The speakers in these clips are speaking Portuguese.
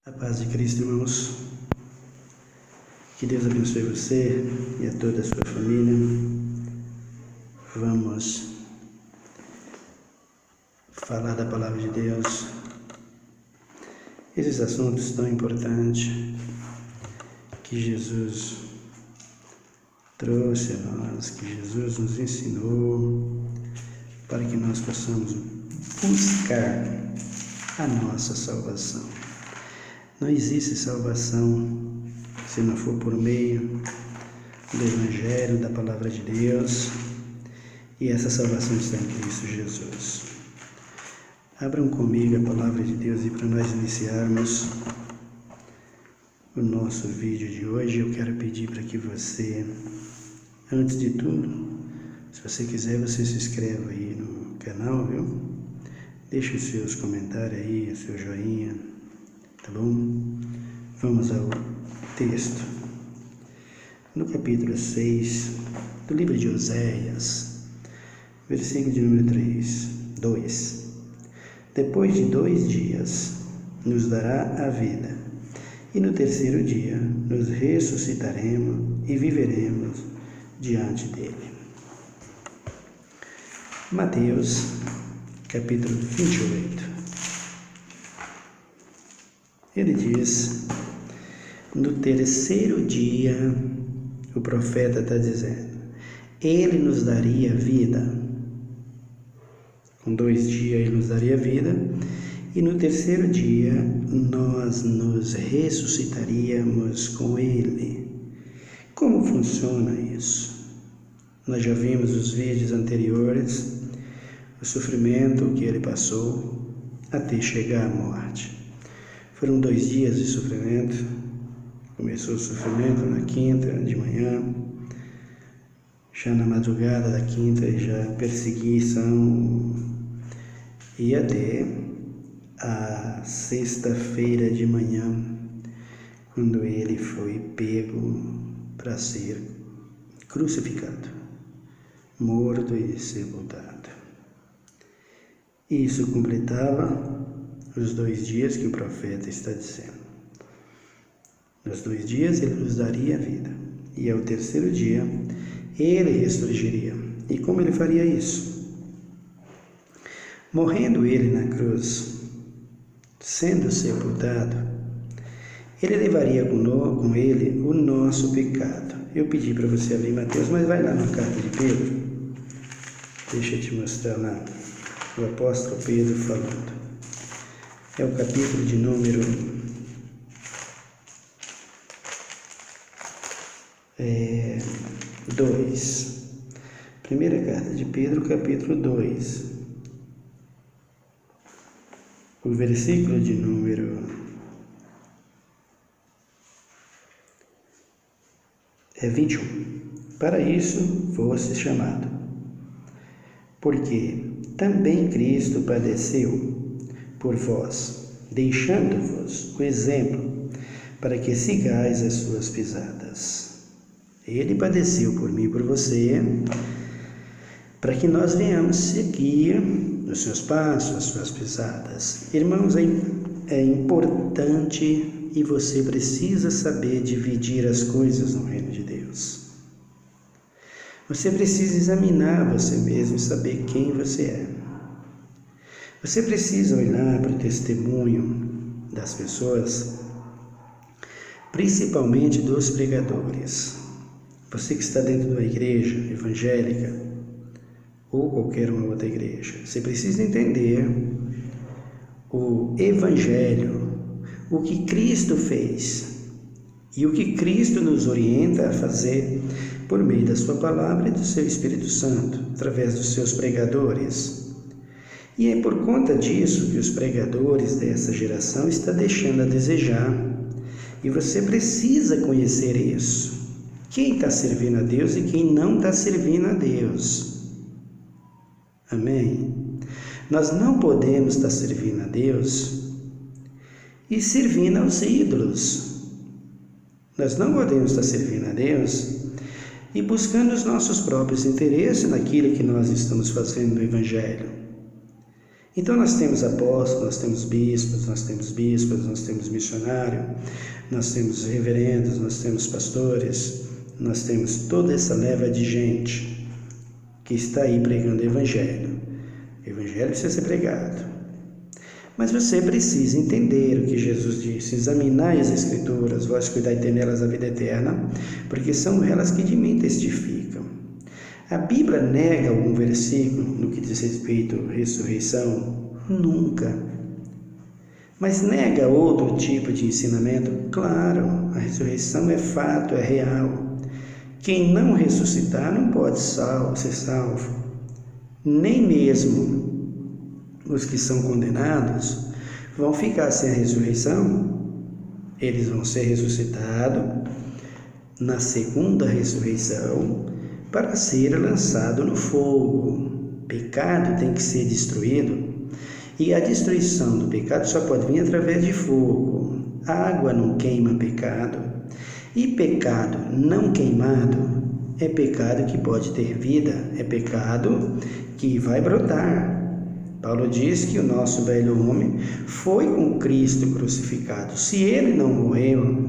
A paz de Cristo, irmãos. Que Deus abençoe você e a toda a sua família. Vamos falar da palavra de Deus. Esses assuntos tão importantes que Jesus trouxe a nós, que Jesus nos ensinou, para que nós possamos buscar a nossa salvação. Não existe salvação se não for por meio do Evangelho, da Palavra de Deus, e essa salvação está em Cristo Jesus. Abram comigo a Palavra de Deus e para nós iniciarmos o nosso vídeo de hoje, eu quero pedir para que você, antes de tudo, se você quiser, você se inscreva aí no canal, viu? Deixe os seus comentários aí, o seu joinha. Tá bom? Vamos ao texto. No capítulo 6 do livro de Oséias, versículo de número 2. Depois de 2 dias nos dará a vida, e no terceiro dia nos ressuscitaremos e viveremos diante dele. Mateus, capítulo 28. Ele diz, no terceiro dia, o profeta está dizendo, ele nos daria vida. Com 2 dias ele nos daria vida, e no terceiro dia nós nos ressuscitaríamos com ele. Como funciona isso? Nós já vimos os vídeos anteriores, o sofrimento que ele passou até chegar à morte. Foram 2 dias de sofrimento. Começou o sofrimento na quinta de manhã, já na madrugada da quinta, já perseguição, e até a sexta-feira de manhã, quando ele foi pego para ser crucificado, morto e sepultado. Isso completava os 2 dias que o profeta está dizendo. Nos 2 dias ele nos daria a vida, e ao terceiro dia ele ressurgiria. E como ele faria isso? Morrendo ele na cruz, sendo sepultado, ele levaria com ele o nosso pecado. Eu pedi para você abrir Mateus, mas vai lá na carta de Pedro. Deixa eu te mostrar lá, o apóstolo Pedro falando. É o capítulo de número 2. Primeira carta de Pedro, capítulo 2. O versículo de número 21. Para isso fosse chamado, porque também Cristo padeceu por vós, deixando-vos o exemplo, para que sigais as suas pisadas. Ele padeceu por mim e por você, para que nós venhamos seguir os seus passos, as suas pisadas. Irmãos, é importante e você precisa saber dividir as coisas no reino de Deus. Você precisa examinar você mesmo e saber quem você é. Você precisa olhar para o testemunho das pessoas, principalmente dos pregadores. Você que está dentro de uma igreja evangélica ou qualquer uma outra igreja, você precisa entender o evangelho, o que Cristo fez e o que Cristo nos orienta a fazer por meio da sua palavra e do seu Espírito Santo, através dos seus pregadores. E é por conta disso que os pregadores dessa geração estão deixando a desejar. E você precisa conhecer isso. Quem está servindo a Deus e quem não está servindo a Deus. Amém? Nós não podemos estar servindo a Deus e servindo aos ídolos. Nós não podemos estar servindo a Deus e buscando os nossos próprios interesses naquilo que nós estamos fazendo no Evangelho. Então nós temos apóstolos, nós temos bispos, nós temos missionário, nós temos reverendos, nós temos pastores, nós temos toda essa leva de gente que está aí pregando o Evangelho. O Evangelho precisa ser pregado. Mas você precisa entender o que Jesus disse: examinai as Escrituras, vós cuidai de ter nelas a vida eterna, porque são elas que de mim testificam. A Bíblia nega algum versículo no que diz respeito à ressurreição? Nunca. Mas nega outro tipo de ensinamento? Claro, a ressurreição é fato, é real. Quem não ressuscitar não pode ser salvo. Nem mesmo os que são condenados vão ficar sem a ressurreição. Eles vão ser ressuscitados na segunda ressurreição para ser lançado no fogo. Pecado tem que ser destruído, e a destruição do pecado só pode vir através de fogo. Água não queima pecado, e pecado não queimado é pecado que pode ter vida, é pecado que vai brotar. Paulo diz que o nosso velho homem foi com Cristo crucificado. Se ele não morreu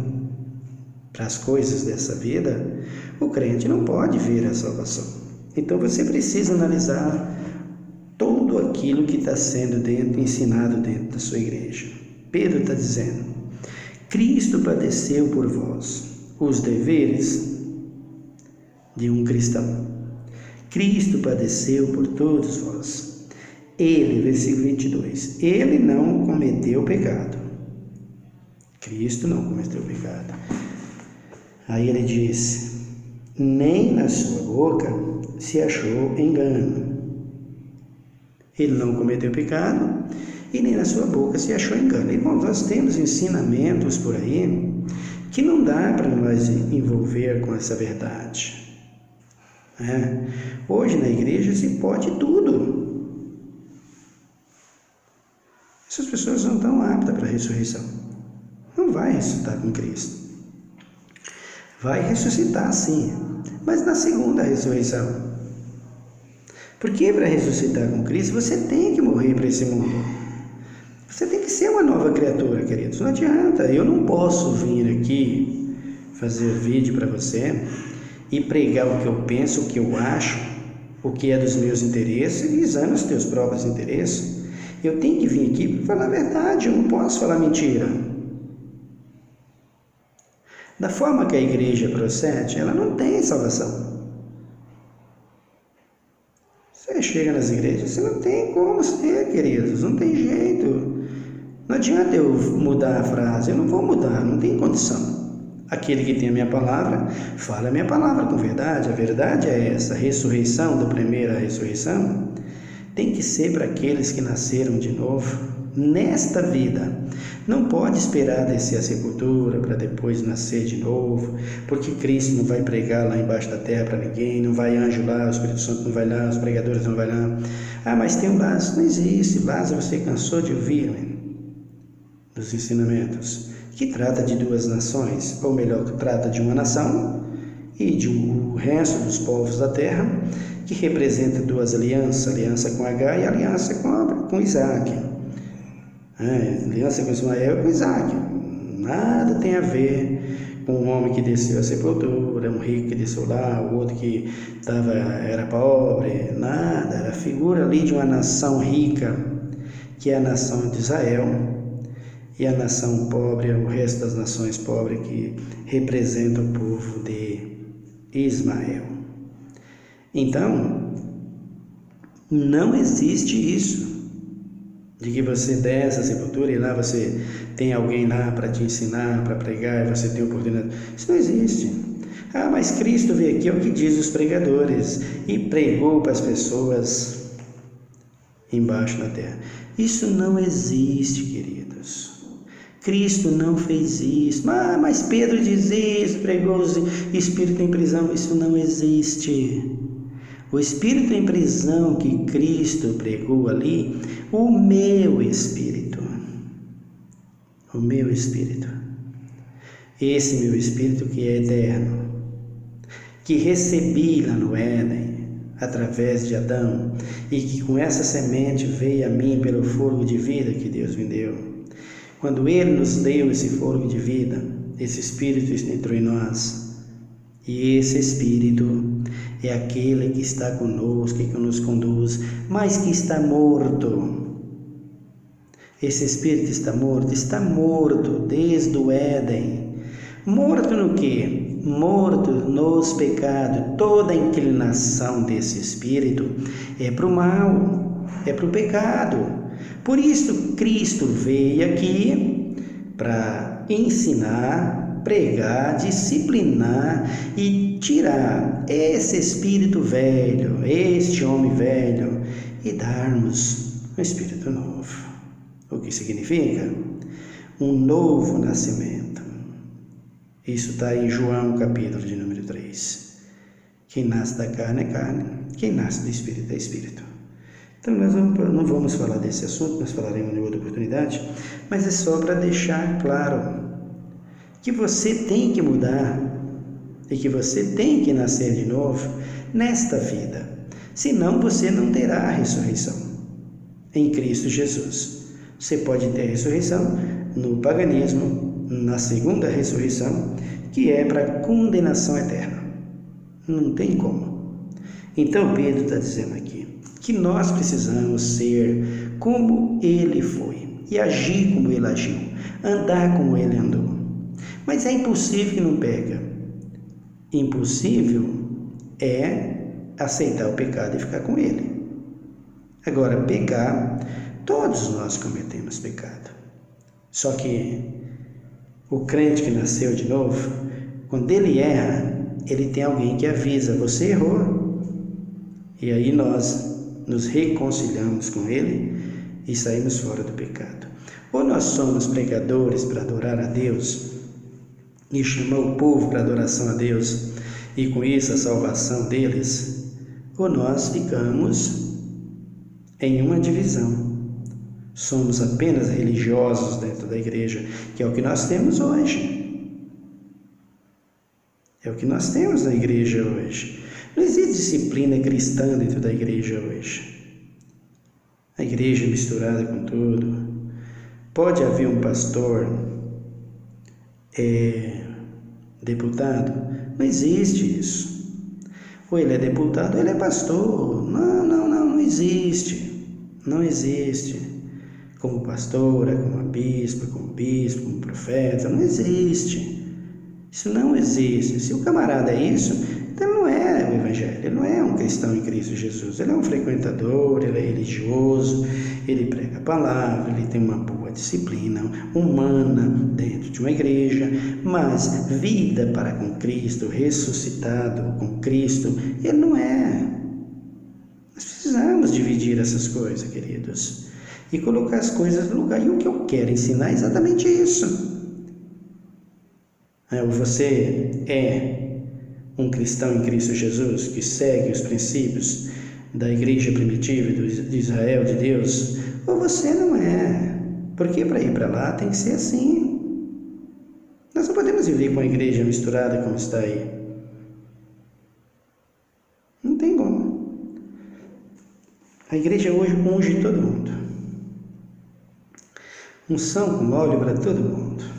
para as coisas dessa vida, o crente não pode ver a salvação. Então você precisa analisar tudo aquilo que está sendo ensinado dentro da sua igreja. Pedro está dizendo: Cristo padeceu por vós os deveres de um cristão. Cristo padeceu por todos vós. Ele, versículo 22, ele não cometeu pecado. Cristo não cometeu pecado. Aí ele diz: nem na sua boca se achou engano. Ele não cometeu pecado e nem na sua boca se achou engano. Irmãos, nós temos ensinamentos por aí que não dá para nós envolver com essa verdade. Hoje na igreja se pode tudo. Essas pessoas não estão aptas para a ressurreição. Não vai ressuscitar com Cristo. Vai ressuscitar sim, mas na segunda ressurreição. Porque para ressuscitar com Cristo, você tem que morrer para esse mundo. Você tem que ser uma nova criatura, queridos. Não adianta, eu não posso vir aqui fazer vídeo para você e pregar o que eu penso, o que eu acho, o que é dos meus interesses, visando os teus próprios interesses. Eu tenho que vir aqui para falar a verdade, eu não posso falar mentira. Da forma que a igreja procede, ela não tem salvação. Você chega nas igrejas, você não tem como ser, queridos, não tem jeito. Não adianta eu mudar a frase, eu não vou mudar, não tem condição. Aquele que tem a minha palavra, fala a minha palavra com verdade. A verdade é essa: a ressurreição, da primeira ressurreição, tem que ser para aqueles que nasceram de novo nesta vida. Não pode esperar descer a sepultura para depois nascer de novo, porque Cristo não vai pregar lá embaixo da terra para ninguém, não vai anjo lá, o Espírito Santo não vai lá, os pregadores não vai lá. Mas tem um Lázaro. Não existe. Lázaro, você cansou de ouvir dos ensinamentos que trata de duas nações, ou melhor, que trata de uma nação e de o resto dos povos da terra, que representa duas alianças, aliança com Agar e aliança com Isaac. Aliança com Ismael e com Isaac. Nada tem a ver com um homem que desceu à sepultura, um rico que desceu lá, o outro que era pobre, nada. Era a figura ali de uma nação rica, que é a nação de Israel, e a nação pobre, o resto das nações pobres, que representa o povo de Ismael. Então, não existe isso, de que você desce a sepultura e lá você tem alguém lá para te ensinar, para pregar, e você tem oportunidade. Isso não existe. Mas Cristo veio aqui, é o que diz os pregadores, e pregou para as pessoas embaixo da terra. Isso não existe, queridos. Cristo não fez isso. Mas Pedro diz isso, pregou o espírito em prisão. Isso não existe. O espírito em prisão que Cristo pregou ali, o meu espírito, esse meu espírito que é eterno, que recebi lá no Éden, através de Adão, e que com essa semente veio a mim pelo fôlego de vida que Deus me deu. Quando Ele nos deu esse fôlego de vida, esse Espírito entrou em nós, e esse Espírito é aquele que está conosco, que nos conduz, mas que está morto. Esse Espírito está morto desde o Éden. Morto no quê? Morto nos pecados. Toda a inclinação desse Espírito é para o mal, é para o pecado. Por isso Cristo veio aqui para ensinar, pregar, disciplinar e tirar esse espírito velho, este homem velho, e darmos um espírito novo. O que significa? Um novo nascimento. Isso está em João, capítulo de número 3. Quem nasce da carne é carne, quem nasce do espírito é espírito. Então nós não vamos falar desse assunto, nós falaremos em outra oportunidade, mas é só para deixar claro que você tem que mudar e que você tem que nascer de novo nesta vida. Senão você não terá a ressurreição em Cristo Jesus. Você pode ter a ressurreição no paganismo, na segunda ressurreição, que é para condenação eterna. Não tem como. Então Pedro está dizendo aqui que nós precisamos ser como ele foi e agir como ele agiu, andar como ele andou. Mas é impossível que não pega. Impossível é aceitar o pecado e ficar com ele. Agora, pecar, todos nós cometemos pecado. Só que o crente que nasceu de novo, quando ele erra, ele tem alguém que avisa: você errou. E aí nós nos reconciliamos com ele e saímos fora do pecado. Ou nós somos pregadores para adorar a Deus e chamar o povo para adoração a Deus, e com isso a salvação deles, ou nós ficamos em uma divisão. Somos apenas religiosos dentro da igreja, que é o que nós temos hoje. É o que nós temos na igreja hoje. Não existe disciplina cristã dentro da igreja hoje. A igreja é misturada com tudo. Pode haver um pastor deputado? Não existe isso. Ou ele é deputado ou ele é pastor. Não existe. Não existe. Como pastora, como bispo, como profeta, não existe. Isso não existe. Se o camarada é isso, então ele não é o evangelho, ele não é um cristão em Cristo Jesus, ele é um frequentador, ele é religioso, ele prega a palavra, ele tem uma boa disciplina humana dentro de uma igreja, mas vida para com Cristo, ressuscitado com Cristo, ele não é. Nós precisamos dividir essas coisas, queridos, e colocar as coisas no lugar. E o que eu quero ensinar é exatamente isso. Você é um cristão em Cristo Jesus que segue os princípios da igreja primitiva de Israel, de Deus, ou você não é? Porque para ir para lá tem que ser assim. Nós não podemos viver com a igreja misturada como está aí. Não tem como. A igreja hoje unge todo mundo. Unção com óleo para todo mundo.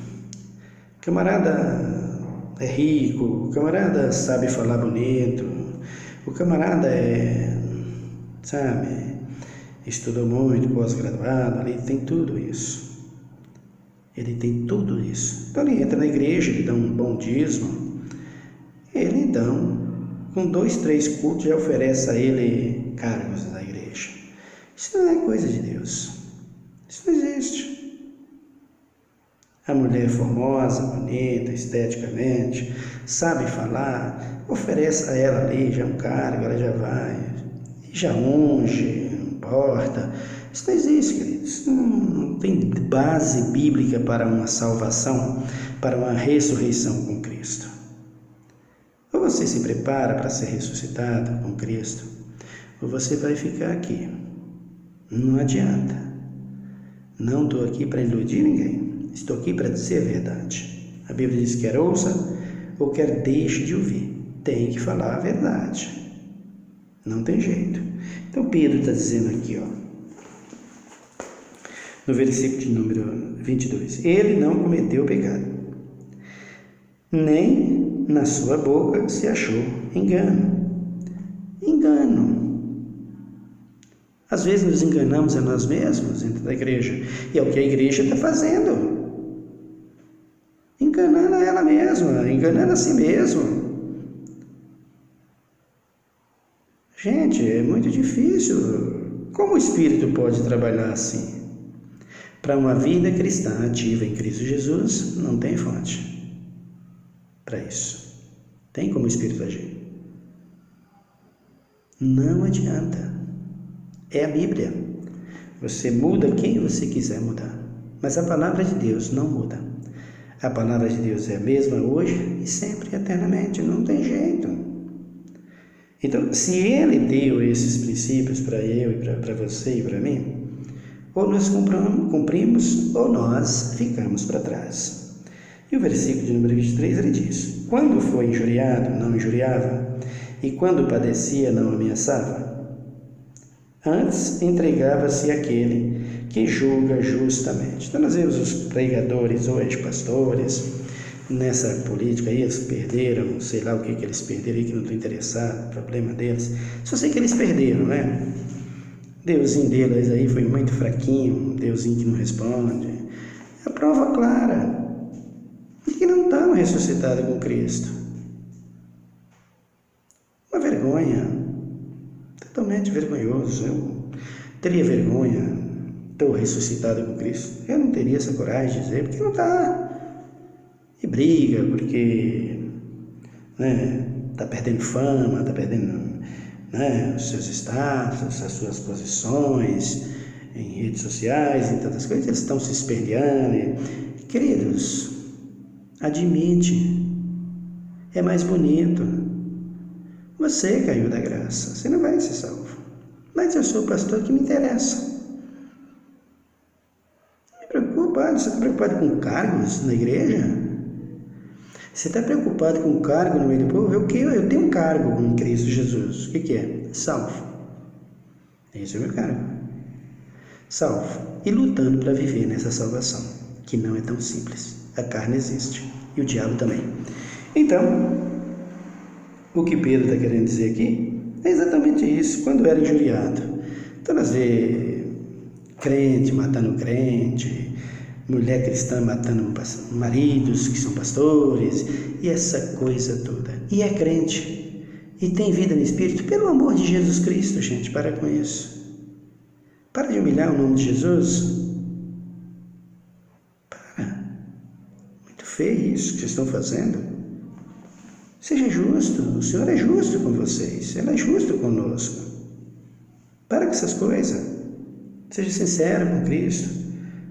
O camarada é rico, o camarada sabe falar bonito, o camarada estudou muito, pós-graduado, ele tem tudo isso. Ele tem tudo isso. Então ele entra na igreja, ele dá um bom dízimo, ele então, com 2, 3 cultos, já oferece a ele cargos na igreja. Isso não é coisa de Deus. Isso não existe. A mulher formosa, bonita, esteticamente, sabe falar, oferece a ela ali já um cargo, ela já vai, já unge, não importa. Isso não existe, queridos. Não tem base bíblica para uma salvação, para uma ressurreição com Cristo. Ou você se prepara para ser ressuscitado com Cristo, ou você vai ficar aqui. Não adianta. Não estou aqui para iludir ninguém. Estou aqui para dizer a verdade. A Bíblia diz: quer ouça ou quer deixe de ouvir. Tem que falar a verdade. Não tem jeito. Então Pedro está dizendo aqui, no versículo de número 22, ele não cometeu pecado, nem na sua boca se achou engano. Engano. Às vezes nos enganamos a nós mesmos dentro da igreja, e é o que a igreja está fazendo. Enganando a ela mesma, enganando a si mesmo. Gente, é muito difícil. Como o Espírito pode trabalhar assim? Para uma vida cristã ativa em Cristo Jesus, não tem fonte para isso. Tem como o Espírito agir? Não adianta. É a Bíblia. Você muda quem você quiser mudar, mas a palavra de Deus não muda. A palavra de Deus é a mesma hoje e sempre, eternamente. Não tem jeito. Então, se Ele deu esses princípios para eu e para você e para mim, ou nós cumprimos ou nós ficamos para trás. E o versículo de número 23, ele diz: quando foi injuriado, não injuriava, e quando padecia, não ameaçava. Antes entregava-se àquele que julga justamente. Então nós vemos os pregadores hoje, pastores, nessa política aí, eles perderam, sei lá o que eles perderam aí, que não estou interessado, problema deles. Só sei que eles perderam, né? Deusinho deles aí foi muito fraquinho, Deusinho que não responde. É a prova clara de que não estão ressuscitados com Cristo. Uma vergonha, totalmente vergonhoso. Eu teria vergonha, estou ressuscitado com Cristo. Eu não teria essa coragem de dizer, porque não está. E briga, porque está perdendo fama, está perdendo os seus status, as suas posições em redes sociais, em tantas coisas, eles estão se espelhando. Queridos, admite, é mais bonito. Você caiu da graça, você não vai ser salvo. Mas eu sou o pastor que me interessa. Me preocupa, você está preocupado com cargos na igreja? Você está preocupado com o cargo no meio do povo? Eu tenho um cargo em Cristo Jesus. O que é? Salvo. Esse é o meu cargo. Salvo. E lutando para viver nessa salvação, que não é tão simples. A carne existe. E o diabo também. Então, o que Pedro está querendo dizer aqui é exatamente isso. Quando era injuriado. Então, nós vemos crente matando crente, mulher cristã matando maridos que são pastores, e essa coisa toda. E é crente, e tem vida no Espírito, pelo amor de Jesus Cristo, gente, para com isso. Para de humilhar o nome de Jesus. Para. Muito feio isso que vocês estão fazendo. Seja justo, o Senhor é justo com vocês, Ele é justo conosco. Para com essas coisas. Seja sincero com Cristo.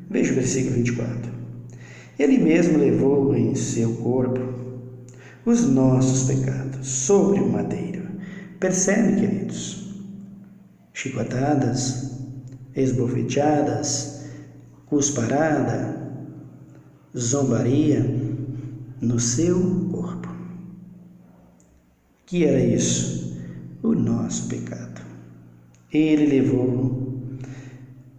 Veja o versículo 24. Ele mesmo levou em seu corpo os nossos pecados sobre o madeiro. Percebe, queridos? Chicotadas, esbofeteadas, cusparada, zombaria no seu corpo. Que era isso? O nosso pecado. Ele levou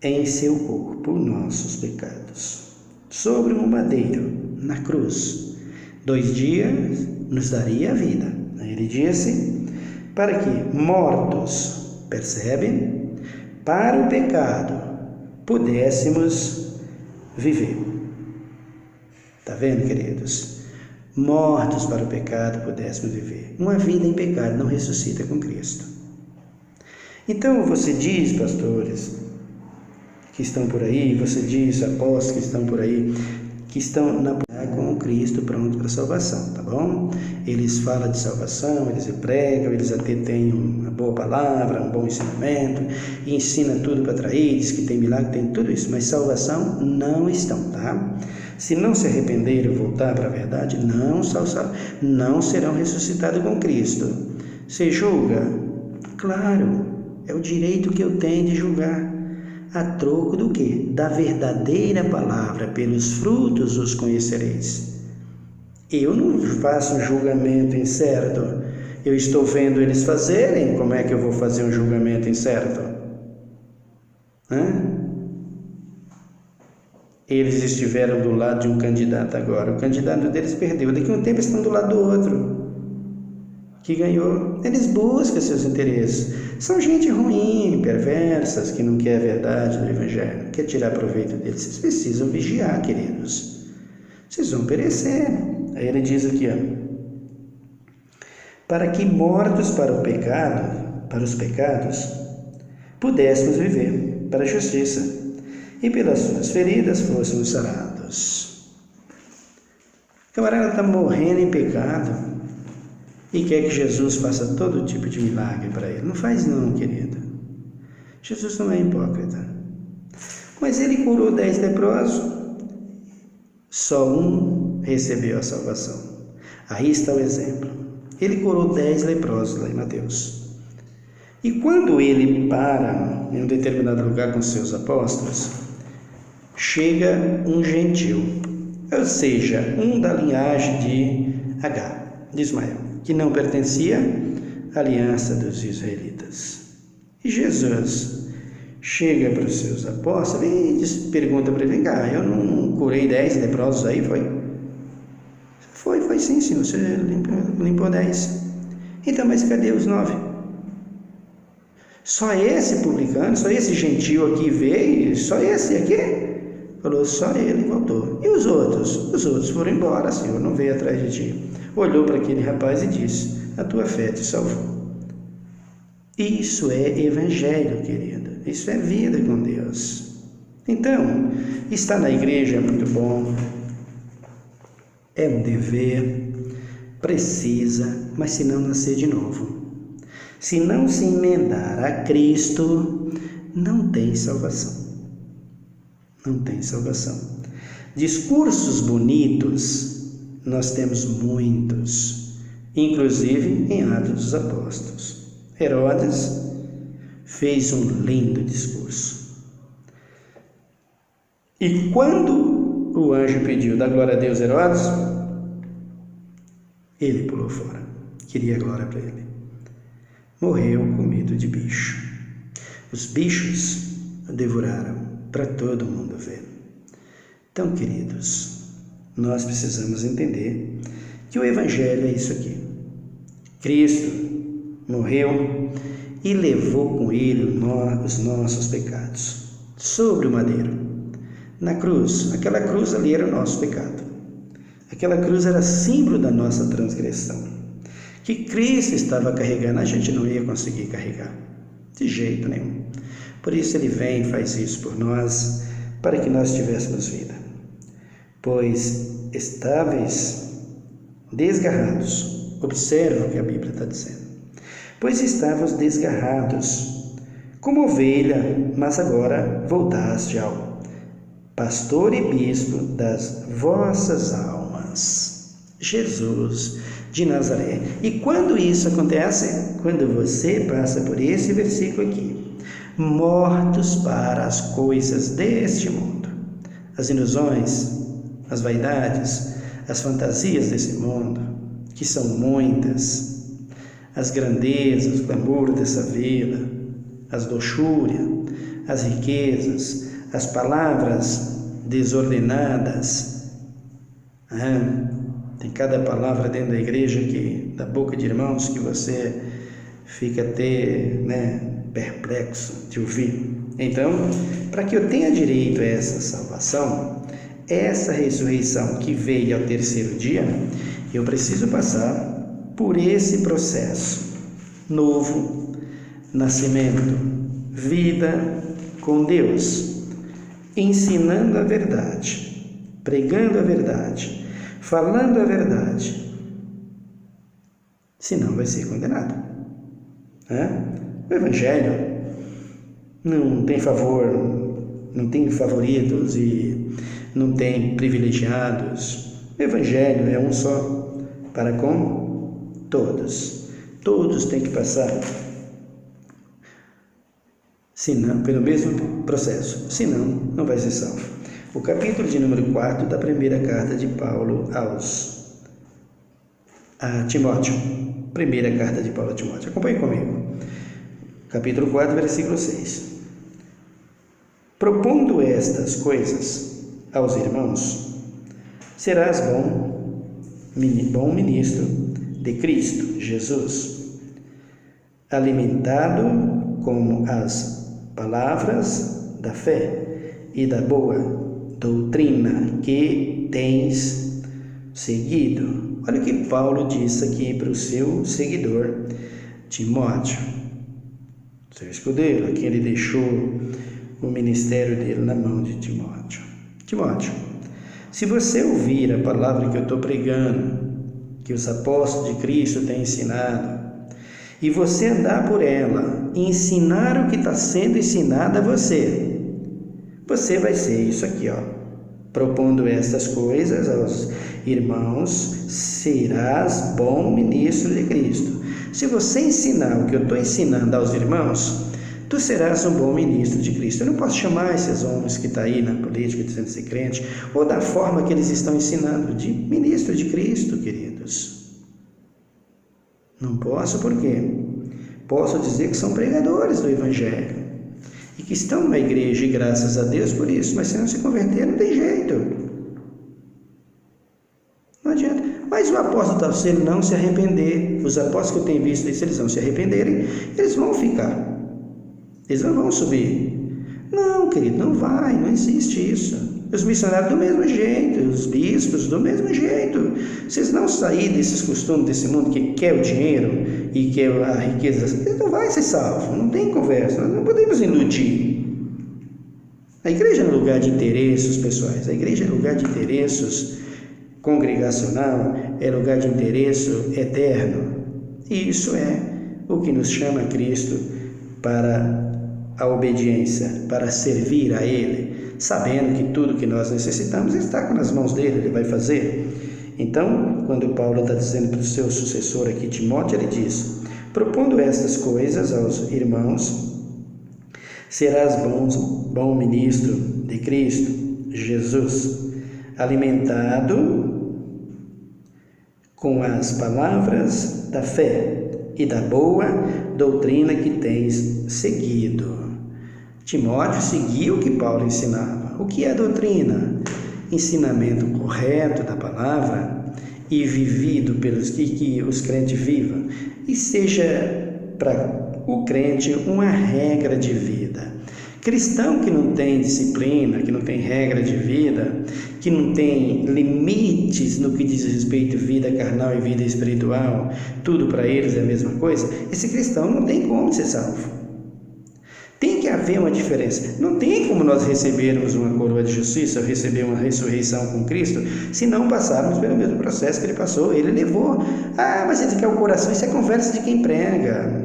em seu corpo nossos pecados, sobre um madeiro, na cruz. 2 dias nos daria a vida. Ele disse, para que, mortos, percebe? Para o pecado, pudéssemos viver. Está vendo, queridos? Mortos para o pecado, pudéssemos viver. Uma vida em pecado não ressuscita com Cristo. Então, você diz, pastores, que estão por aí, você diz, apóstolos que estão por aí, que estão com Cristo pronto para a salvação, tá bom? Eles falam de salvação, eles pregam, eles até têm uma boa palavra, um bom ensinamento, e ensina tudo para atrair, diz que tem milagre, tem tudo isso, mas salvação não estão, tá? Se não se arrependerem e voltar para a verdade, não serão ressuscitados com Cristo. Você julga? Claro, é o direito que eu tenho de julgar. A troco do quê? Da verdadeira palavra, pelos frutos os conhecereis. Eu não faço um julgamento incerto, Eu estou vendo eles fazerem, como é que eu vou fazer um julgamento incerto? Eles estiveram do lado de um candidato agora, o candidato deles perdeu, daqui a um tempo estão do lado do outro, que ganhou. Eles buscam seus interesses, são gente ruim, perversas, que não quer a verdade do Evangelho, quer tirar proveito deles. Vocês precisam vigiar, queridos, vocês vão perecer. Aí ele diz aqui, para que mortos para o pecado, para os pecados, pudéssemos viver para a justiça, e pelas suas feridas fôssemos sarados. O camarada está morrendo em pecado e quer que Jesus faça todo tipo de milagre para ele. Não faz não, querido. Jesus não é hipócrita. Mas ele curou 10 leprosos, só um recebeu a salvação. Aí está o exemplo. Ele curou 10 leprosos lá em Mateus. E quando ele para em um determinado lugar com seus apóstolos, chega um gentil, ou seja, um da linhagem de Agar, de Ismael, que não pertencia à aliança dos israelitas. E Jesus chega para os seus apóstolos e pergunta para ele: eu não curei 10 leprosos aí, foi? Foi sim, senhor, você limpou 10. Então, mas cadê os 9? Só esse publicano, só esse gentil aqui veio, só esse aqui? Falou, só ele voltou. E os outros? Os outros foram embora, Senhor, não veio atrás de ti. Olhou para aquele rapaz e disse: a tua fé te salvou. Isso é evangelho, querido. Isso é vida com Deus. Então, estar na igreja é muito bom, é um dever, precisa, mas se não nascer de novo, se não se emendar a Cristo, não tem salvação. Não tem salvação. Discursos bonitos nós temos muitos, inclusive em Atos dos Apóstolos. Herodes fez um lindo discurso. E quando o anjo pediu da glória a Deus, Herodes, ele pulou fora. Queria glória para ele. Morreu comido de bicho. Os bichos o devoraram para todo mundo ver. Então, queridos, nós precisamos entender que o Evangelho é isso aqui. Cristo morreu e levou com ele os nossos pecados sobre o madeiro, na cruz. Aquela cruz ali era o nosso pecado. Aquela cruz era símbolo da nossa transgressão, que Cristo estava carregando. A gente não ia conseguir carregar de jeito nenhum. Por isso ele vem e faz isso por nós, para que nós tivéssemos vida. Pois estáveis desgarrados, observa o que a Bíblia está dizendo. Pois estávamos desgarrados, como ovelha, mas agora voltaste ao pastor e bispo das vossas almas, Jesus de Nazaré. E quando isso acontece? Quando você passa por esse versículo aqui: mortos para as coisas deste mundo, as ilusões, as vaidades, as fantasias desse mundo, que são muitas, as grandezas, o glamour dessa vida, as luxúrias, as riquezas, as palavras desordenadas. Tem cada palavra dentro da igreja, da boca de irmãos, que você fica até perplexo de ouvir. Então, para que eu tenha direito a essa salvação, essa ressurreição que veio ao terceiro dia, eu preciso passar por esse processo: novo nascimento, vida com Deus, ensinando a verdade, pregando a verdade, falando a verdade. Senão vai ser condenado. O Evangelho não tem favor, não tem favoritos e não tem privilegiados. O Evangelho é um só, para com todos. Todos têm que passar pelo mesmo processo, senão não vai ser salvo. O capítulo de número 4 da primeira carta de Paulo a Timóteo. primeira carta de Paulo a Timóteo. Acompanhe comigo. Capítulo 4, versículo 6. Propondo estas coisas aos irmãos, serás bom ministro de Cristo Jesus, alimentado com as palavras da fé e da boa doutrina que tens seguido. Olha o que Paulo disse aqui para o seu seguidor Timóteo, seu escudeiro, a quem ele deixou o ministério dele na mão de Timóteo. Timóteo, se você ouvir a palavra que eu estou pregando, que os apóstolos de Cristo têm ensinado, e você andar por ela, e ensinar o que está sendo ensinado a você, você vai ser isso aqui, ó. Propondo estas coisas aos irmãos, serás bom ministro de Cristo. Se você ensinar o que eu estou ensinando aos irmãos, tu serás um bom ministro de Cristo. Eu não posso chamar esses homens que estão aí na política dizendo ser crente, ou da forma que eles estão ensinando, de ministro de Cristo, queridos. Não posso, por quê? Posso dizer que são pregadores do Evangelho e que estão na igreja, e graças a Deus por isso, mas se não se converter, não tem jeito. Não adianta. Mas o apóstolo, se ele não se arrepender, os apóstolos que eu tenho visto, se eles não se arrependerem, eles vão ficar. Eles não vão subir. Não, querido, não vai, não existe isso. Os missionários do mesmo jeito, os bispos do mesmo jeito. Vocês não saírem desses costumes desse mundo que quer o dinheiro e quer a riqueza, eles não vai ser salvo, não tem conversa, nós não podemos iludir. A igreja é um lugar de interesses pessoais, a igreja é um lugar de interesses congregacional, é lugar de interesse eterno. E isso é o que nos chama a Cristo para a obediência, para servir a Ele, sabendo que tudo que nós necessitamos está nas mãos dele, Ele vai fazer. Então, quando Paulo está dizendo para o seu sucessor aqui, Timóteo, ele diz: propondo estas coisas aos irmãos, serás bom ministro de Cristo Jesus, alimentado com as palavras da fé e da boa doutrina que tens seguido. Timóteo seguiu o que Paulo ensinava. O que é doutrina? Ensinamento correto da palavra e vivido pelos que os crentes vivam, e seja para o crente uma regra de vida. Cristão que não tem disciplina, que não tem regra de vida, que não tem limites no que diz respeito à vida carnal e vida espiritual, tudo para eles é a mesma coisa, esse cristão não tem como ser salvo. Tem que haver uma diferença. Não tem como nós recebermos uma coroa de justiça, ou receber uma ressurreição com Cristo, se não passarmos pelo mesmo processo que ele passou. Ele levou. Ah, mas ele quer o coração. Isso é conversa de quem prega.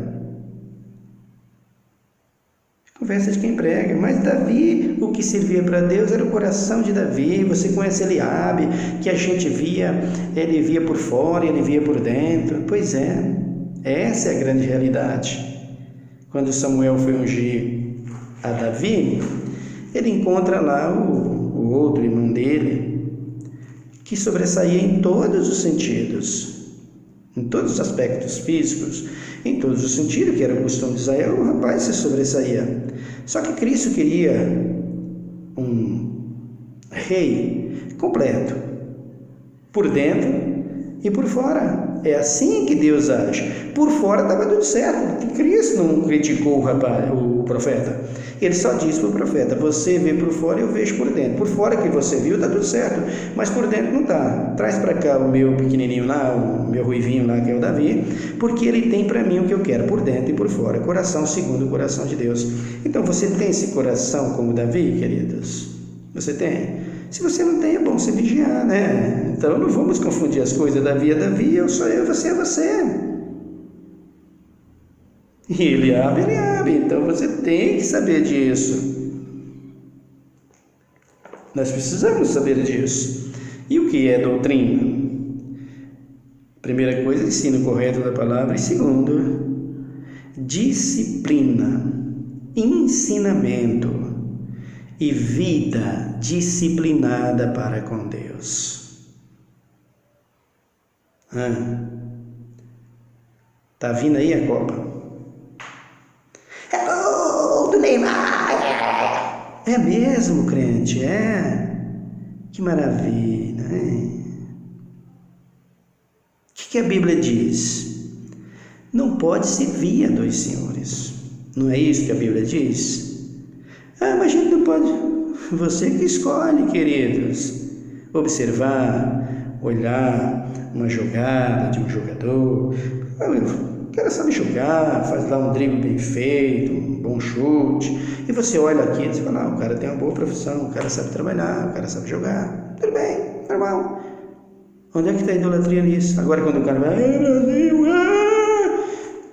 Conversa de quem prega. Mas Davi, o que servia para Deus era o coração de Davi. Você conhece Eliabe, que a gente via, ele via por fora e ele via por dentro. Pois é, essa é a grande realidade. Quando Samuel foi ungir a Davi, ele encontra lá o outro irmão dele, que sobressaía em todos os sentidos, em todos os aspectos físicos, em todos os sentidos, que era o costume de Israel, o rapaz se sobressaía. Só que Cristo queria um rei completo, por dentro e por fora. É assim que Deus age. Por fora estava tudo certo. Cristo não criticou o profeta. Ele só disse para o profeta: você vê por fora, eu vejo por dentro. Por fora que você viu, está tudo certo, mas por dentro não está. Traz para cá o meu pequenininho lá, o meu ruivinho lá, que é o Davi, porque ele tem para mim o que eu quero, por dentro e por fora. Coração segundo o coração de Deus. Então você tem esse coração como Davi, queridos? Você tem? Se você não tem, é bom você vigiar, né? Então não vamos confundir as coisas. Davi é Davi, eu sou eu, você é você. E Eliabe é Eliabe. Então você tem que saber disso. Nós precisamos saber disso. E o que é doutrina? Primeira coisa, ensino correto da palavra. E segundo, disciplina, ensinamento e vida disciplinada para com Deus. Tá vindo aí a Copa. É gol do Neymar! É mesmo, crente, é? Que maravilha, hein? O que a Bíblia diz? Não pode servir a dois senhores. Não é isso que a Bíblia diz? Mas a gente não pode. Você que escolhe, queridos. Observar, olhar uma jogada de um jogador. O cara sabe jogar, faz lá um drible bem feito, um bom chute. E você olha aqui e fala, o cara tem uma boa profissão, o cara sabe trabalhar, o cara sabe jogar. Tudo bem, normal. Onde é que está a idolatria nisso? Agora quando o cara vai, Brasil,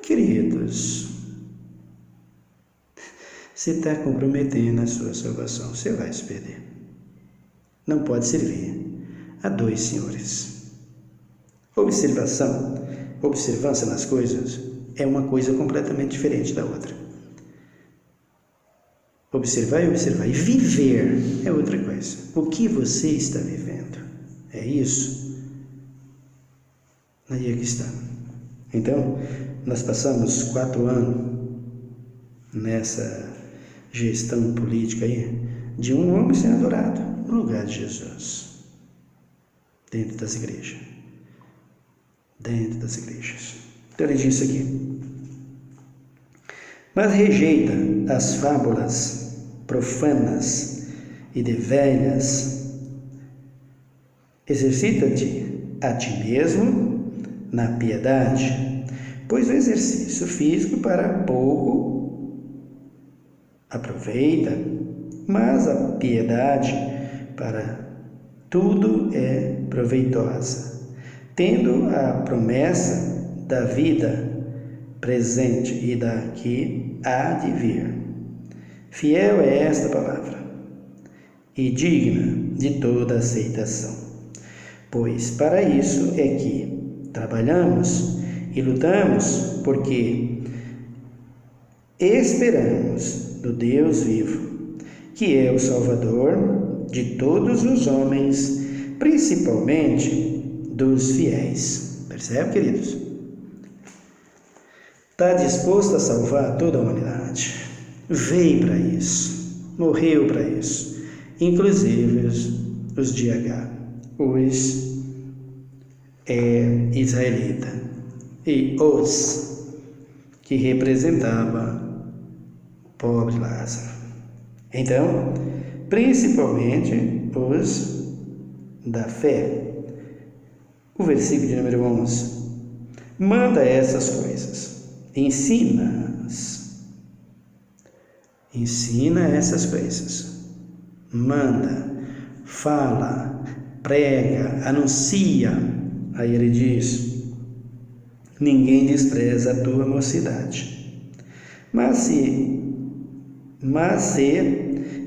queridos, você está comprometendo a sua salvação, você vai se perder. Não pode servir a dois senhores. Observância nas coisas é uma coisa completamente diferente da outra. Observar e observar. E viver é outra coisa. O que você está vivendo? É isso? Aí é que está. Então, nós passamos 4 anos nessa gestão política aí, de um homem sendo adorado no lugar de Jesus, dentro das igrejas. Então ele diz aqui, mas rejeita as fábulas profanas e de velhas, exercita-te a ti mesmo na piedade, pois o exercício físico para pouco aproveita, mas a piedade para tudo é proveitosa, tendo a promessa da vida presente e da que há de vir. Fiel é esta palavra e digna de toda aceitação, pois para isso é que trabalhamos e lutamos, porque esperamos no Deus vivo, que é o Salvador de todos os homens, principalmente dos fiéis. Percebe, queridos? Está disposto a salvar toda a humanidade. Veio para isso, morreu para isso, inclusive os de H, os israelita e os que representava o pobre Lázaro. Então, principalmente os da fé. O versículo de número 11. Manda essas coisas, ensina essas coisas, manda, fala, prega, anuncia. Aí ele diz, ninguém despreza a tua mocidade, mas ser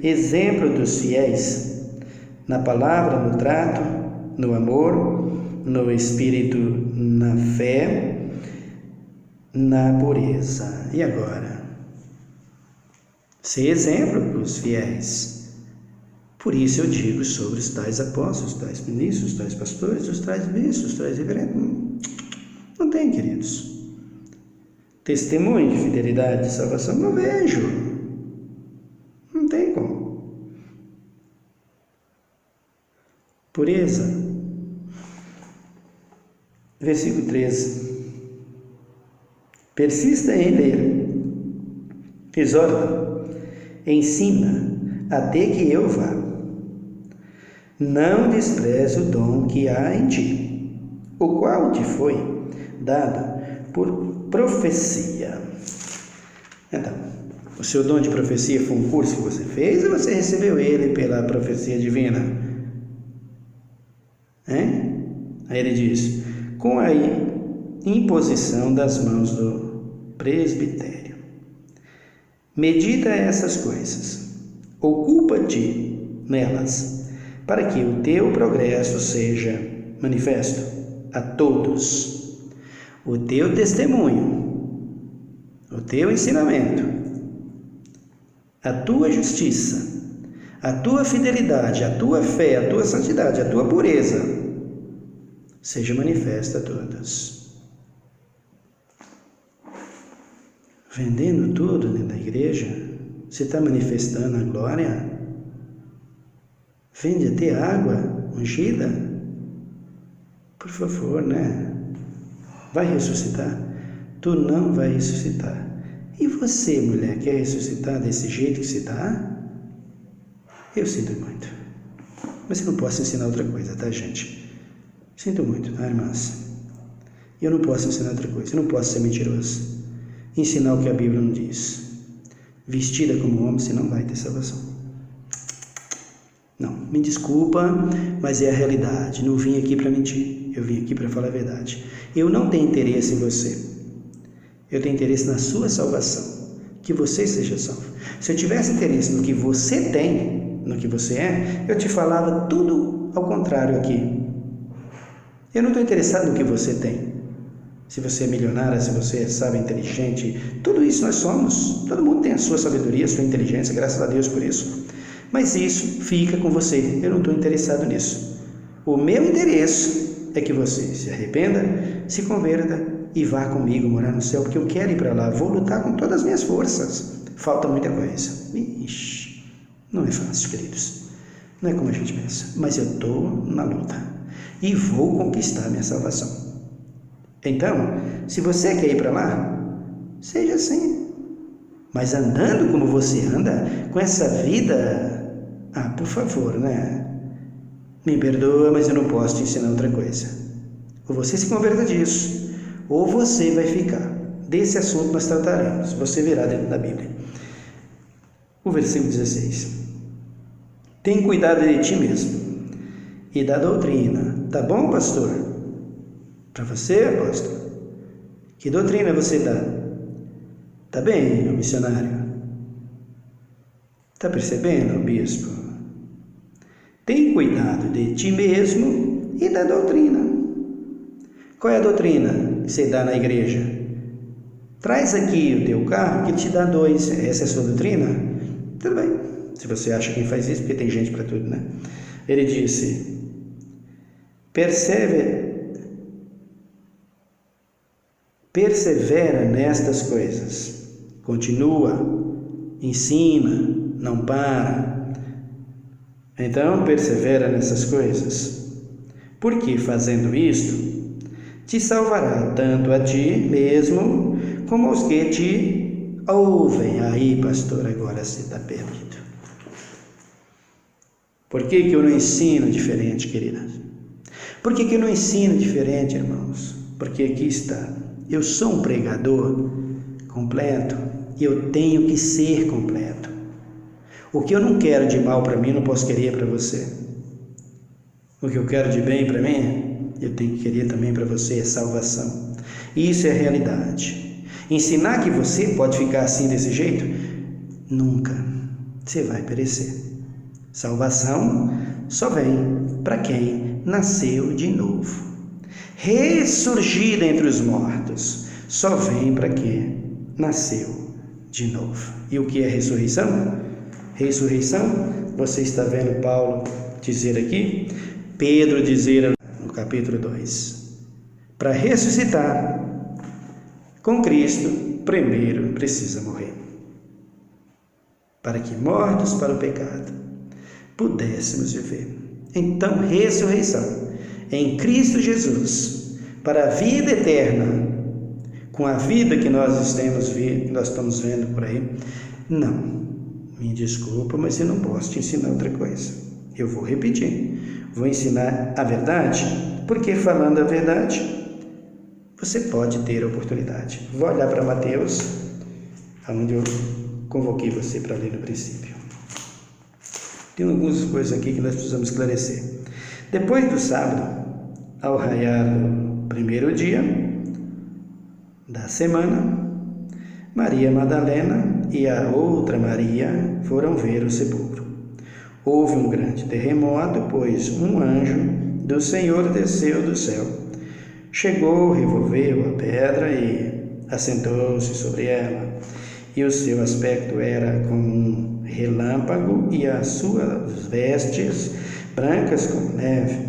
exemplo dos fiéis, na palavra, no trato, no amor, no espírito, na fé, na pureza. E agora? Ser exemplo para os fiéis. Por isso eu digo sobre os tais apóstolos, os tais ministros, os tais pastores, os tais bispos, os tais reverendos. Não tem, queridos. Testemunho de fidelidade de salvação, não vejo. Não tem como. Pureza. Versículo 13. Persista em ler, exorta, ensina, até que eu vá. Não despreze o dom que há em ti, o qual te foi dado por profecia. Então, o seu dom de profecia foi um curso que você fez ou você recebeu ele pela profecia divina? Aí ele diz, com a imposição das mãos do presbitério. Medita essas coisas, ocupa-te nelas, para que o teu progresso seja manifesto a todos. O teu testemunho, o teu ensinamento, a tua justiça, a tua fidelidade, a tua fé, a tua santidade, a tua pureza, seja manifesta a todos. vendendo tudo dentro da igreja? Você está manifestando a glória? Vende até água ungida? Por favor, né? Vai ressuscitar? Tu não vai ressuscitar. E você, mulher, quer ressuscitar desse jeito que você está? Eu sinto muito. Mas eu não posso ensinar outra coisa, tá, gente? Sinto muito, tá, irmãs? Eu não posso ensinar outra coisa. Eu não posso ser mentiroso. Ensinar o que a Bíblia não diz. Vestida como homem, você não vai ter salvação. Não, me desculpa, mas é a realidade. Não vim aqui para mentir. Eu vim aqui para falar a verdade. Eu não tenho interesse em você. Eu tenho interesse na sua salvação. Que você seja salvo. Se eu tivesse interesse no que você tem, no que você é, eu te falava tudo ao contrário aqui. Eu não estou interessado no que você tem. Se você é milionária, se você é sábio, inteligente, tudo isso nós somos. Todo mundo tem a sua sabedoria, a sua inteligência, graças a Deus por isso. Mas isso fica com você. Eu não estou interessado nisso. O meu interesse é que você se arrependa, se converta e vá comigo morar no céu, porque eu quero ir para lá. Vou lutar com todas as minhas forças. Falta muita coisa. Ixi, não é fácil, queridos. Não é como a gente pensa. Mas eu estou na luta e vou conquistar a minha salvação. Então, se você quer ir para lá, seja assim. Mas andando como você anda, com essa vida, por favor, né? Me perdoa, mas eu não posso te ensinar outra coisa. Ou você se converta disso, ou você vai ficar. Desse assunto nós trataremos. Você verá dentro da Bíblia. O versículo 16. Tem cuidado de ti mesmo e da doutrina. Tá bom, pastor? Para você, apóstolo? Que doutrina você dá? Tá bem, meu missionário? Tá percebendo, bispo? Tem cuidado de ti mesmo e da doutrina. Qual é a doutrina que você dá na igreja? Traz aqui o teu carro que te dá 2. Essa é a sua doutrina? Tudo bem. Se você acha que faz isso, porque tem gente para tudo, né? Ele disse: persevera nestas coisas, continua, ensina, não para. Então, persevera nessas coisas, porque fazendo isto, te salvará tanto a ti mesmo, como aos que te ouvem. Aí, pastor, agora você está perdido. Por que eu não ensino diferente, queridas? Por que eu não ensino diferente, irmãos? Porque aqui está. Eu sou um pregador completo e eu tenho que ser completo. O que eu não quero de mal para mim, não posso querer para você. O que eu quero de bem para mim, eu tenho que querer também para você, é salvação. Isso é a realidade. Ensinar que você pode ficar assim desse jeito, nunca. Você vai perecer. Salvação só vem para quem nasceu de novo. Ressurgir dentre os mortos só vem para quem nasceu de novo. E o que é ressurreição? Ressurreição, você está vendo Paulo dizer aqui, Pedro dizer no capítulo 2, para ressuscitar com Cristo, primeiro precisa morrer, para que mortos para o pecado pudéssemos viver. Então, ressurreição em Cristo Jesus, para a vida eterna, com a vida que nós estamos vendo por aí. Não, me desculpa, mas eu não posso te ensinar outra coisa. Eu vou repetir, vou ensinar a verdade, porque falando a verdade, você pode ter a oportunidade. Vou olhar para Mateus, onde eu convoquei você para ler no princípio. Tem algumas coisas aqui que nós precisamos esclarecer. Depois do sábado, ao raiar do primeiro dia da semana, Maria Madalena e a outra Maria foram ver o sepulcro. Houve um grande terremoto, pois um anjo do Senhor desceu do céu. Chegou, revolveu a pedra e assentou-se sobre ela. E o seu aspecto era como um relâmpago e as suas vestes brancas como neve.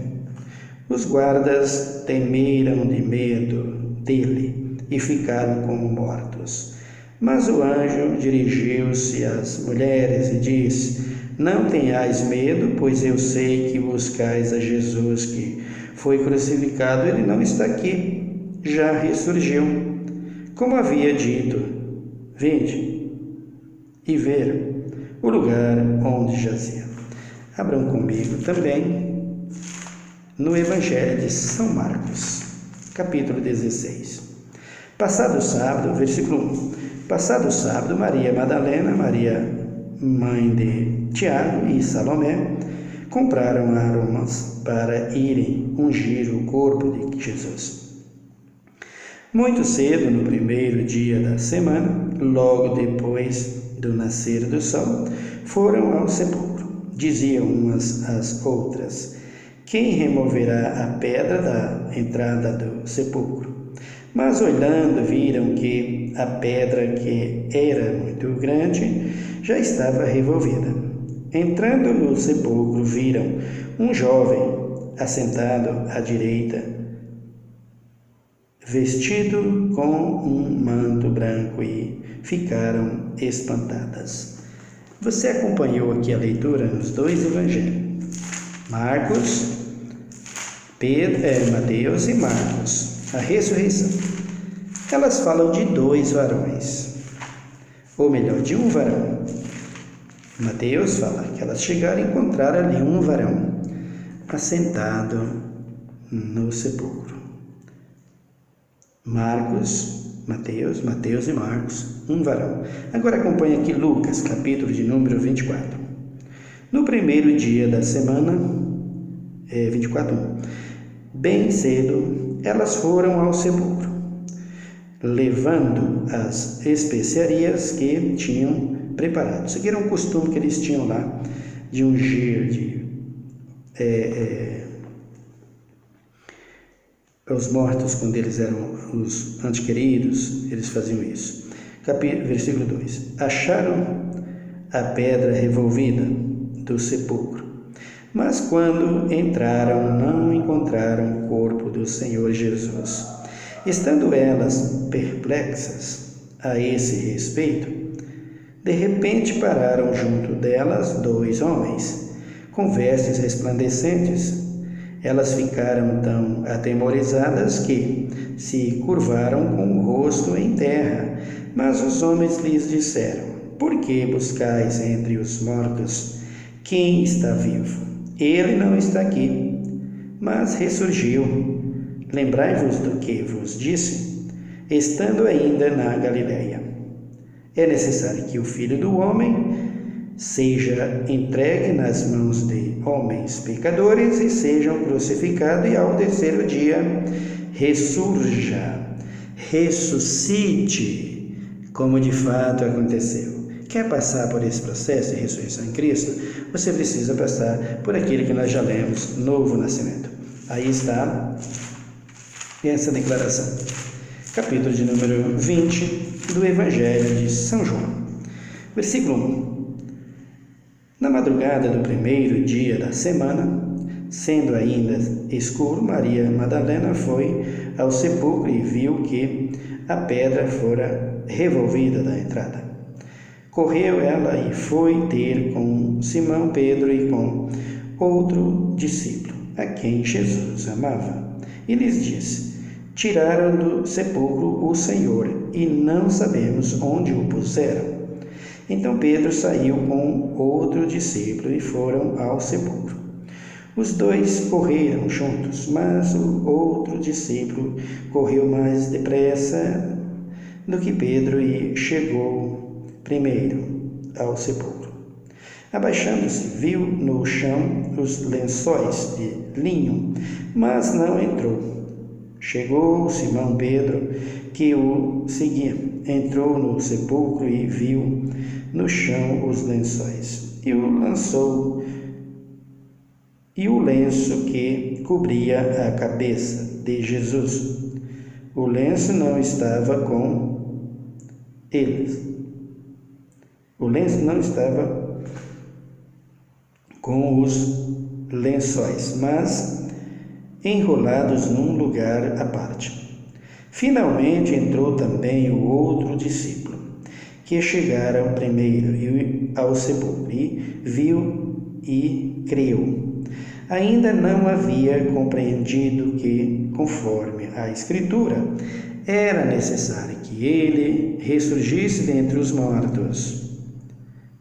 Os guardas temeram de medo dele e ficaram como mortos. Mas o anjo dirigiu-se às mulheres e disse: Não tenhais medo, pois eu sei que buscais a Jesus que foi crucificado. Ele não está aqui, já ressurgiu, como havia dito. Vinde e ver o lugar onde jazia. Abram comigo também no Evangelho de São Marcos, capítulo 16. Passado o sábado, versículo 1. Passado o sábado, Maria Madalena, Maria, mãe de Tiago e Salomé, compraram aromas para irem ungir o corpo de Jesus. Muito cedo, no primeiro dia da semana, logo depois do nascer do sol, foram ao sepulcro. Diziam umas às outras: Quem removerá a pedra da entrada do sepulcro? Mas olhando, viram que a pedra, que era muito grande, já estava revolvida. Entrando no sepulcro, viram um jovem assentado à direita, vestido com um manto branco, e ficaram espantadas. Você acompanhou aqui a leitura nos dois evangelhos, Mateus e Marcos, a ressurreição. Elas falam de dois varões, ou melhor, de um varão. Mateus fala que elas chegaram a encontrar ali um varão assentado no sepulcro. Mateus e Marcos, um varão. Agora acompanhe aqui Lucas, capítulo de número 24. No primeiro dia da semana, 24:1, bem cedo, elas foram ao sepulcro, levando as especiarias que tinham preparado. Isso aqui era um costume que eles tinham lá, de ungir os mortos, quando eles eram os entes queridos, eles faziam isso. Versículo 2. Acharam a pedra revolvida do sepulcro, mas quando entraram, não encontraram o corpo do Senhor Jesus. Estando elas perplexas a esse respeito, de repente pararam junto delas dois homens, com vestes resplandecentes. Elas ficaram tão atemorizadas que se curvaram com o rosto em terra. Mas os homens lhes disseram: Por que buscais entre os mortos quem está vivo? Ele não está aqui, mas ressurgiu. Lembrai-vos do que vos disse, estando ainda na Galileia. É necessário que o Filho do Homem seja entregue nas mãos de homens pecadores e seja crucificado, e ao terceiro dia ressuscite, como de fato aconteceu. Quer passar por esse processo de ressurreição em Cristo? Você precisa passar por aquilo que nós já lemos, novo nascimento. Aí está essa declaração. Capítulo de número 20 do Evangelho de São João. Versículo 1. Na madrugada do primeiro dia da semana, sendo ainda escuro, Maria Madalena foi ao sepulcro e viu que a pedra fora revolvida da entrada. Correu ela e foi ter com Simão Pedro e com outro discípulo, a quem Jesus amava, e lhes disse: Tiraram do sepulcro o Senhor, e não sabemos onde o puseram. Então Pedro saiu com outro discípulo e foram ao sepulcro. Os dois correram juntos, mas o outro discípulo correu mais depressa do que Pedro e chegou primeiro ao sepulcro. Abaixando-se, viu no chão os lençóis de linho, mas não entrou. Chegou Simão Pedro, que o seguia, entrou no sepulcro e viu no chão os lençóis, e o lenço que cobria a cabeça de Jesus. O lenço não estava com eles. O lenço não estava com os lençóis, mas enrolados num lugar à parte. Finalmente entrou também o outro discípulo, que chegaram primeiro ao sepulcro, e viu e creu. Ainda não havia compreendido que, conforme a Escritura, era necessário que ele ressurgisse dentre os mortos.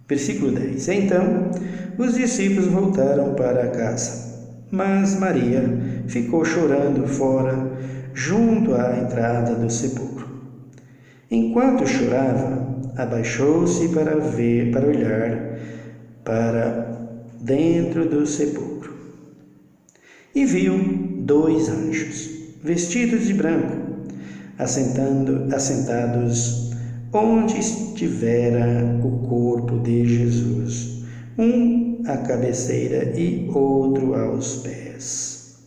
Versículo 10. Então, os discípulos voltaram para casa, mas Maria ficou chorando fora, junto à entrada do sepulcro. Enquanto chorava, abaixou-se para olhar para dentro do sepulcro. E viu 2 anjos, vestidos de branco, assentados onde estivera o corpo de Jesus, um à cabeceira e outro aos pés.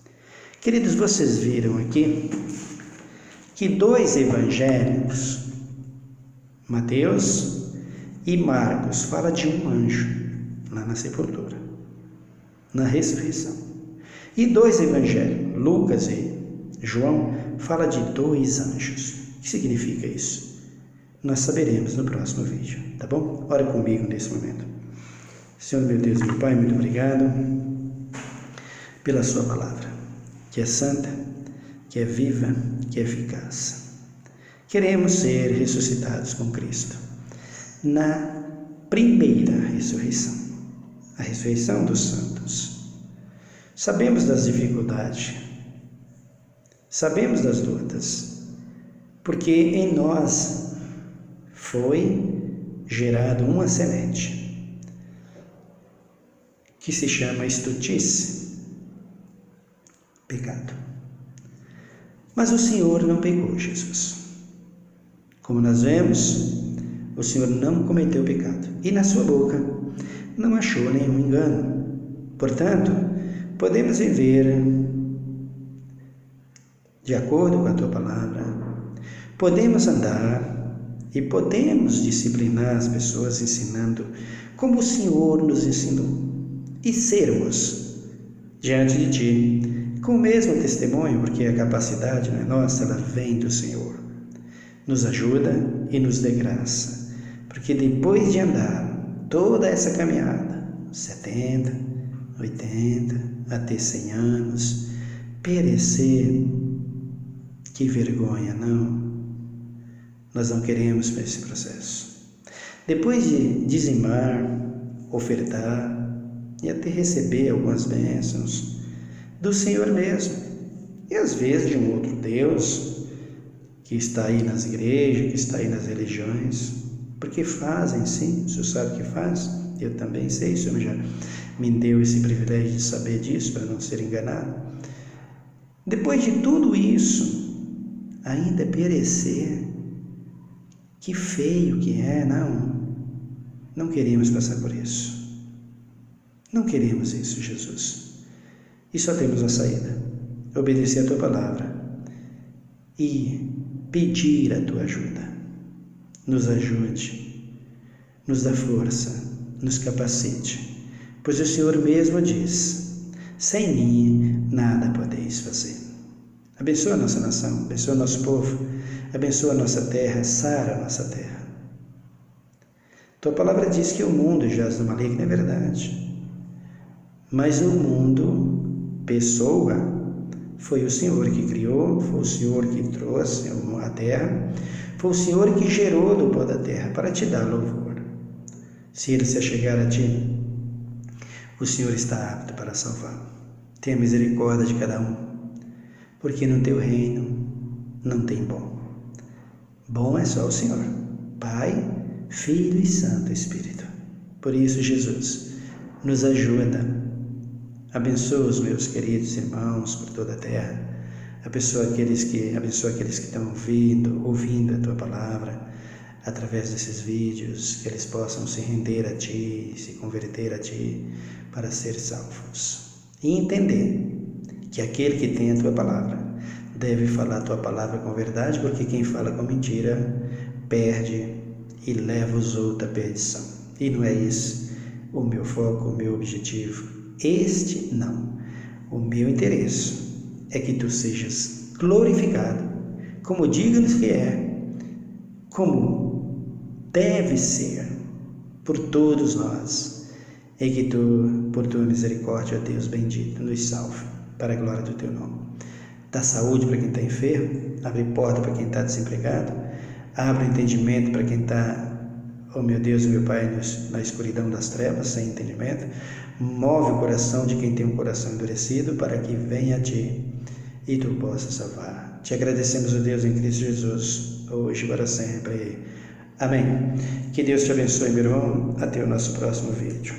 Queridos, vocês viram aqui que 2 evangelhos, Mateus e Marcos, falam de um anjo lá na sepultura, na ressurreição. E 2 evangelhos, Lucas e João, fala de 2 anjos. O que significa isso? Nós saberemos no próximo vídeo, tá bom? Ora comigo nesse momento. Senhor, meu Deus, meu Pai, muito obrigado pela sua palavra, que é santa, que é viva, que é eficaz. Queremos ser ressuscitados com Cristo na primeira ressurreição, a ressurreição dos santos. Sabemos das dificuldades, sabemos das lutas, porque em nós foi gerado uma semente que se chama estultice, pecado. Mas o Senhor não pecou, Jesus. Como nós vemos, o Senhor não cometeu pecado e na sua boca não achou nenhum engano. Portanto, podemos viver de acordo com a tua palavra, podemos andar e podemos disciplinar as pessoas ensinando como o Senhor nos ensinou e sermos diante de ti com o mesmo testemunho, porque a capacidade não é nossa, ela vem do Senhor. Nos ajuda e nos dê graça, porque depois de andar toda essa caminhada, 70, 80, até 100 anos, perecer, que vergonha, não? Nós não queremos esse processo. Depois de dizimar, ofertar e até receber algumas bênçãos do Senhor mesmo, e às vezes de um outro Deus que está aí nas igrejas, que está aí nas religiões, porque fazem sim, o Senhor sabe que faz, eu também sei, o Senhor já me deu esse privilégio de saber disso, para não ser enganado. Depois de tudo isso, ainda perecer, que feio que é, não queremos passar por isso, não queremos isso, Jesus, e só temos uma saída, obedecer a tua palavra e pedir a tua ajuda. Nos ajude, nos dá força, nos capacite, pois o Senhor mesmo diz: sem mim nada podeis fazer. Abençoa a nossa nação, abençoa o nosso povo, abençoa a nossa terra, sara a nossa terra. Tua palavra diz que o mundo jaz no maligno, é verdade, mas o mundo, pessoa, foi o Senhor que criou, foi o Senhor que trouxe a terra, foi o Senhor que gerou do pó da terra para te dar louvor. Se ele se achegar a ti, o Senhor está apto para salvar. Tenha misericórdia de cada um, porque no teu reino não tem bom. Bom é só o Senhor, Pai, Filho e Santo Espírito. Por isso, Jesus, nos ajuda. Abençoa os meus queridos irmãos por toda a terra. Abençoa aqueles que estão ouvindo a tua palavra através desses vídeos, que eles possam se render a ti, se converter a ti para ser salvos. E entender que aquele que tem a tua palavra deve falar a tua palavra com verdade, porque quem fala com mentira perde e leva os outros à perdição. E não é esse o meu foco, o meu objetivo. Este não. O meu interesse é que tu sejas glorificado, como digno que é, como deve ser por todos nós, e que tu, por tua misericórdia, Deus bendito, nos salve, para a glória do teu nome. Dá saúde para quem está enfermo, abre porta para quem está desempregado, abre entendimento para quem está, oh meu Deus, meu Pai, na escuridão das trevas, sem entendimento. Move o coração de quem tem um coração endurecido, para que venha a ti e tu possas salvar. Te agradecemos, ó Deus, em Cristo Jesus, hoje e para sempre. Amém. Que Deus te abençoe, meu irmão. Até o nosso próximo vídeo.